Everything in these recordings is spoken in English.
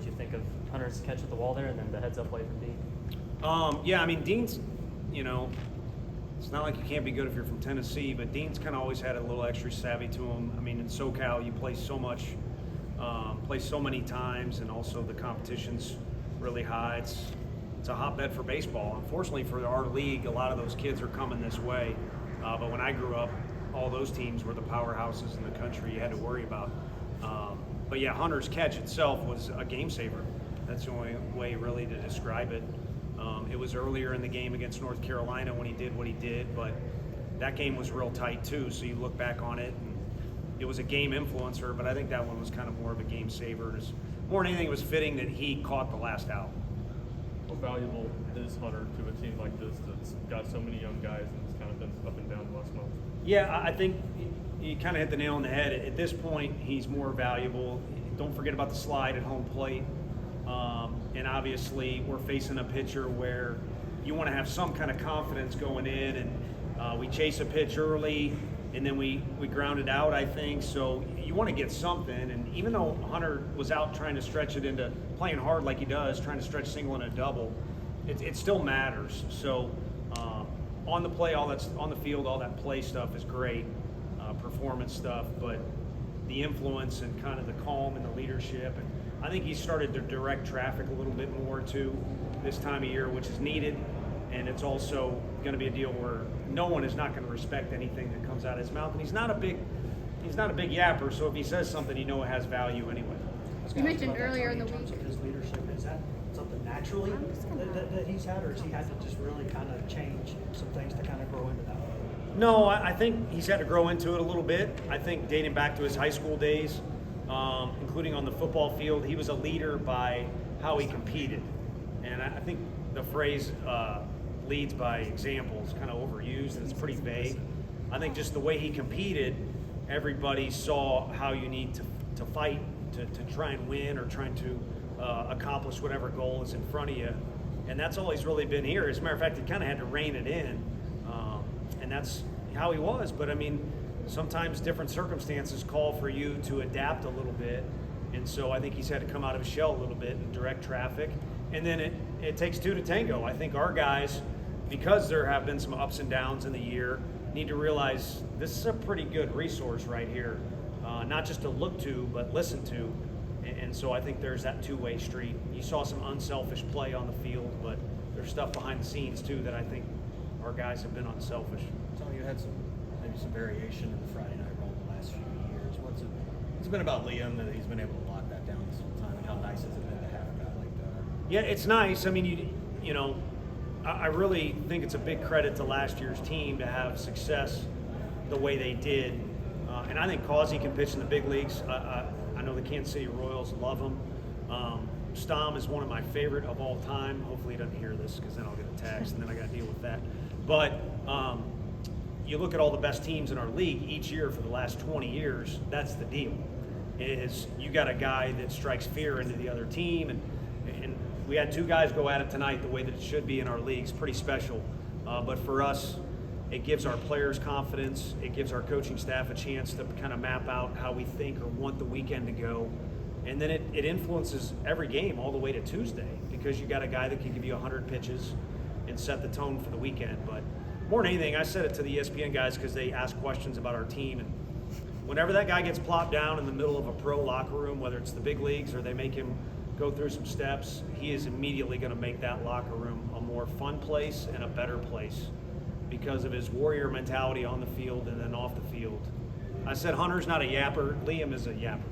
you think of Hunter's catch at the wall there and then the heads-up play from Dean? Yeah, I mean, Dean's, it's not like you can't be good if you're from Tennessee, but Dean's kind of always had a little extra savvy to him. I mean, in SoCal, you play so much, play so many times, and also the competition's really high. It's a hotbed for baseball. Unfortunately for our league, a lot of those kids are coming this way. But when I grew up, all those teams were the powerhouses in the country you had to worry about. But yeah, Hunter's catch itself was a game saver. That's the only way really to describe it. It was earlier in the game against North Carolina when he did what he did, but that game was real tight too. So you look back on it, and it was a game influencer, but I think that one was kind of more of a game saver. More than anything, it was fitting that he caught the last out. How valuable is Hunter to a team like this that's got so many young guys and it's kind of been up and down the last month? Yeah, I think you kind of hit the nail on the head. At this point, he's more valuable. Don't forget about the slide at home plate. And obviously, we're facing a pitcher where you want to have some kind of confidence going in, and we chase a pitch early, and then we ground it out, I think. So you want to get something, and even though Hunter was out trying to stretch it into playing hard like he does, trying to stretch single and a double, it still matters. So on the play, all that's on the field, all that play stuff is great, performance stuff, but the influence and kind of the calm and the leadership, and I think he started to direct traffic a little bit more too this time of year, which is needed, and it's also going to be a deal where no one is not going to respect anything that comes out of his mouth, and he's not a big yapper, so if he says something, you know it has value anyway. You mentioned earlier in the terms week. of his leadership, is that something naturally that he's had, or has he had to just really kind of change some things to kind of grow into that? No, I think he's had to grow into it a little bit. I think dating back to his high school days, including on the football field, he was a leader by how he competed. And I think the phrase leads by example is kind of overused and it's pretty vague. I think just the way he competed, everybody saw how you need to fight to try and win or trying to accomplish whatever goal is in front of you. And that's all he's really been here. As a matter of fact, he kind of had to rein it in. And that's how he was. But I mean, sometimes different circumstances call for you to adapt a little bit. And so I think he's had to come out of his shell a little bit and direct traffic. And then it takes two to tango. I think our guys, because there have been some ups and downs in the year, need to realize this is a pretty good resource right here. Not just to look to, but listen to. And so I think there's that two-way street. You saw some unselfish play on the field, but there's stuff behind the scenes too that I think our guys have been unselfish. Tony, you had maybe some variation in the Friday night role the last few years. What's it been about Liam that he's been able to lock that down this whole time, and how nice has it been to have a guy like that? Yeah, it's nice. I mean, I really think it's a big credit to last year's team to have success the way they did. And I think Causey can pitch in the big leagues. I know the Kansas City Royals love him. Stom is one of my favorite of all time. Hopefully he doesn't hear this because then I'll get a text and then I got to deal with that. But you look at all the best teams in our league each year for the last 20 years, that's the deal. Is you got a guy that strikes fear into the other team. And we had two guys go at it tonight the way that it should be in our league. It's pretty special. But for us, it gives our players confidence. It gives our coaching staff a chance to kind of map out how we think or want the weekend to go. And then it influences every game all the way to Tuesday because you got a guy that can give you 100 pitches and set the tone for the weekend. But more than anything, I said it to the ESPN guys because they ask questions about our team. And whenever that guy gets plopped down in the middle of a pro locker room, whether it's the big leagues or they make him go through some steps, he is immediately going to make that locker room a more fun place and a better place because of his warrior mentality on the field and then off the field. I said Hunter's not a yapper. Liam is a yapper,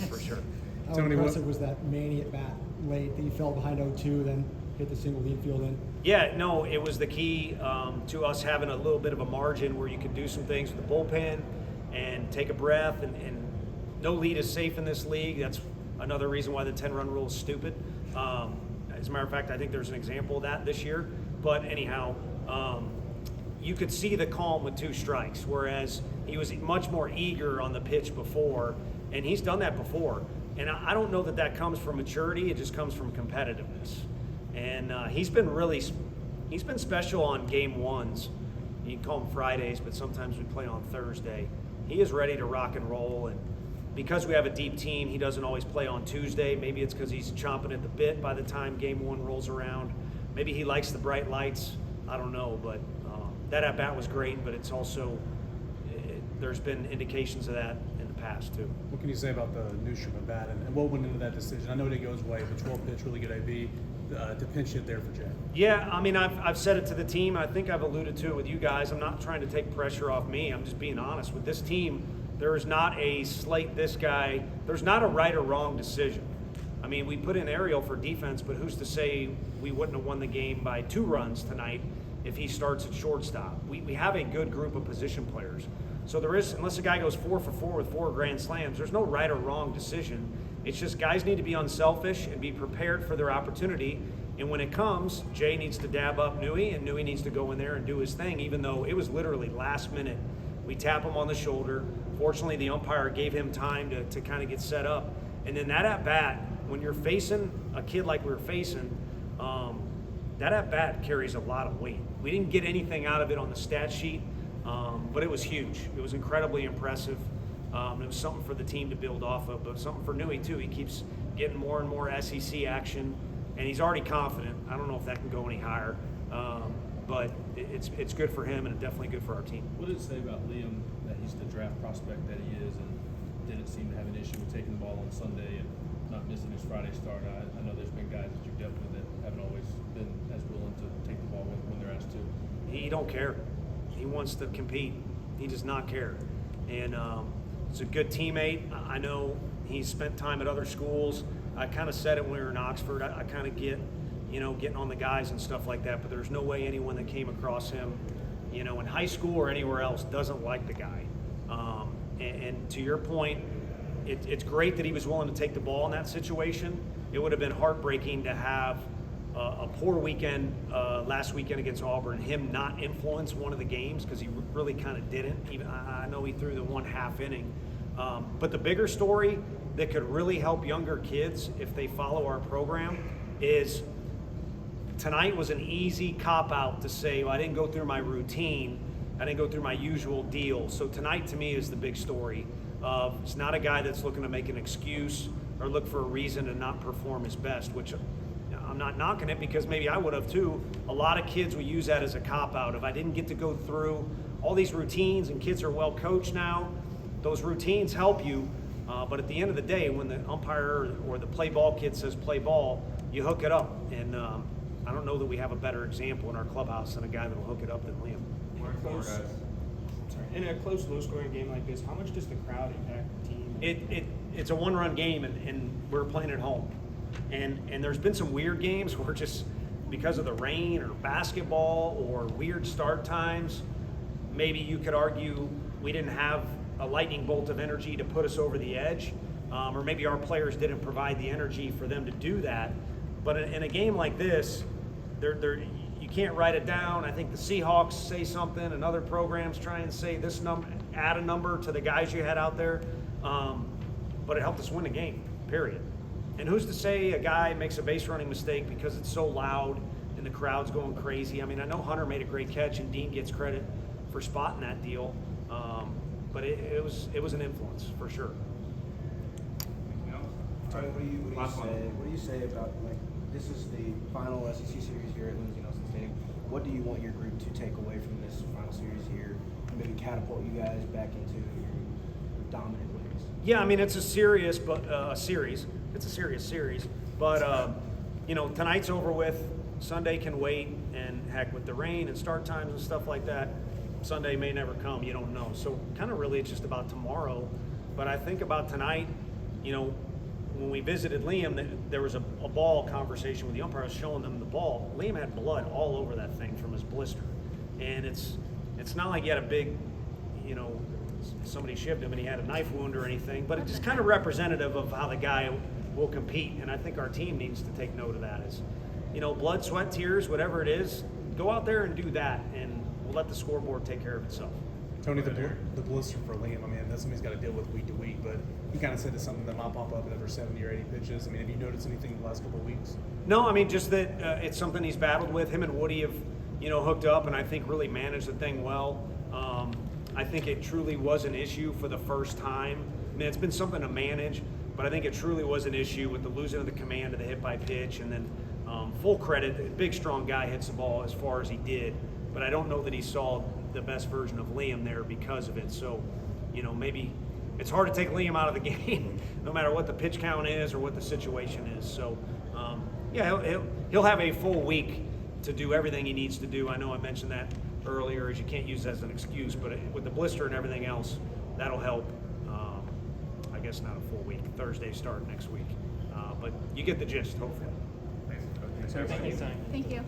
for sure. How impressive was that Manny at bat late that you fell behind 0-2, then hit the single lead field in? Yeah, no, it was the key to us having a little bit of a margin where you could do some things with the bullpen and take a breath. And no lead is safe in this league. That's another reason why the 10-run rule is stupid. As a matter of fact, I think there's an example of that this year. But anyhow, you could see the calm with two strikes, whereas he was much more eager on the pitch before, and he's done that before. And I don't know that that comes from maturity. It just comes from competitiveness. And he's been special on game ones. You can call them Fridays, but sometimes we play on Thursday. He is ready to rock and roll, and because we have a deep team, he doesn't always play on Tuesday. Maybe it's because he's chomping at the bit by the time game 1 rolls around. Maybe he likes the bright lights. I don't know, but that at-bat was great, but it's also there's been indications of that in the past too. What can you say about the Newstrom at bat and what went into that decision? I know it didn't go his way, but 12 pitch, really good AB to pinch hit there for Jay. Yeah, I mean, I've said it to the team. I think I've alluded to it with you guys. I'm not trying to take pressure off me. I'm just being honest. With this team, there is not a slate this guy. There's not a right or wrong decision. I mean, we put in Ariel for defense, but who's to say we wouldn't have won the game by 2 runs tonight if he starts at shortstop? We have a good group of position players. So there is, unless a guy goes 4 for 4 with 4 grand slams, there's no right or wrong decision. It's just guys need to be unselfish and be prepared for their opportunity. And when it comes, Jay needs to dab up Nui, and Nui needs to go in there and do his thing, even though it was literally last minute. We tap him on the shoulder. Fortunately, the umpire gave him time to kind of get set up. And then that at-bat, when you're facing a kid like we were facing, that at-bat carries a lot of weight. We didn't get anything out of it on the stat sheet, but it was huge. It was incredibly impressive. It was something for the team to build off of, but something for Nui too. He keeps getting more and more SEC action, and he's already confident. I don't know if that can go any higher, but it's good for him and definitely good for our team. What did it say about Liam that he's the draft prospect that he is, and didn't seem to have an issue with taking the ball on Sunday and not missing his Friday start? I know there's been guys that you've dealt with that haven't always been as willing to take the ball when they're asked to. He don't care. He wants to compete. He does not care. And he's a good teammate. I know he's spent time at other schools. I kind of said it when we were in Oxford. I kind of get, getting on the guys and stuff like that, but there's no way anyone that came across him, in high school or anywhere else doesn't like the guy. And to your point, it's great that he was willing to take the ball in that situation. It would have been heartbreaking to have a poor weekend last weekend against Auburn, him not influence one of the games because he really kind of didn't. Even I know he threw the 1/2 inning. But the bigger story that could really help younger kids if they follow our program is tonight was an easy cop-out to say, well, I didn't go through my routine. I didn't go through my usual deal. So tonight to me is the big story. It's not a guy that's looking to make an excuse or look for a reason to not perform his best, which I'm not knocking it because maybe I would have too. A lot of kids will use that as a cop-out. If I didn't get to go through all these routines, and kids are well coached now, those routines help you. But at the end of the day, when the umpire or the play ball kid says play ball, you hook it up. And I don't know that we have a better example in our clubhouse than a guy that will hook it up than Liam. In a close, low-scoring game like this, how much does the crowd impact the team? It's a one-run game, and we're playing at home. And there's been some weird games where just because of the rain or basketball or weird start times, maybe you could argue we didn't have a lightning bolt of energy to put us over the edge, or maybe our players didn't provide the energy for them to do that. But in a game like this, you can't write it down. I think the Seahawks say something, and other programs try and say this number, add a number to the guys you had out there. But it helped us win the game, period. And who's to say a guy makes a base running mistake because it's so loud and the crowd's going crazy? I mean, I know Hunter made a great catch, and Dean gets credit for spotting that deal. But it was an influence for sure. Tony, what do you say about, like, this is the final SEC series here at Lindsey Nelson Stadium. What do you want your group to take away from this final series here and maybe catapult you guys back into your dominant ways? Yeah, I mean, it's a serious series. It's a serious series. But, tonight's over with. Sunday can wait. And, heck, with the rain and start times and stuff like that, Sunday may never come. You don't know. So kind of really it's just about tomorrow. But I think about tonight, when we visited Liam, there was a ball conversation with the umpire. I was showing them the ball. Liam had blood all over that thing from his blister. And it's not like he had a big, somebody shivved him and he had a knife wound or anything, but it's just kind of representative of how the guy will compete. And I think our team needs to take note of that. Is, blood, sweat, tears, whatever it is, go out there and do that, and we'll let the scoreboard take care of itself. Tony, the blister for Liam, I mean, that's something he's got to deal with week to week, but he kind of said it's something that might pop up after 70 or 80 pitches. I mean, have you noticed anything in the last couple of weeks? No, I mean, just that it's something he's battled with. Him and Woody have, hooked up, and I think really managed the thing well. I think it truly was an issue for the first time I mean, it's been something to manage, but I think it truly was an issue with the losing of the command of the hit by pitch, and then full credit, the big strong guy hits the ball as far as he did, but I don't know that he saw the best version of Liam there because of it. So, maybe it's hard to take Liam out of the game, no matter what the pitch count is or what the situation is. So, he'll have a full week to do everything he needs to do. I know I mentioned that earlier, as you can't use it as an excuse, but with the blister and everything else, that'll help. I guess not a full week. Thursday start next week, but you get the gist, hopefully. Thank you. Thank you.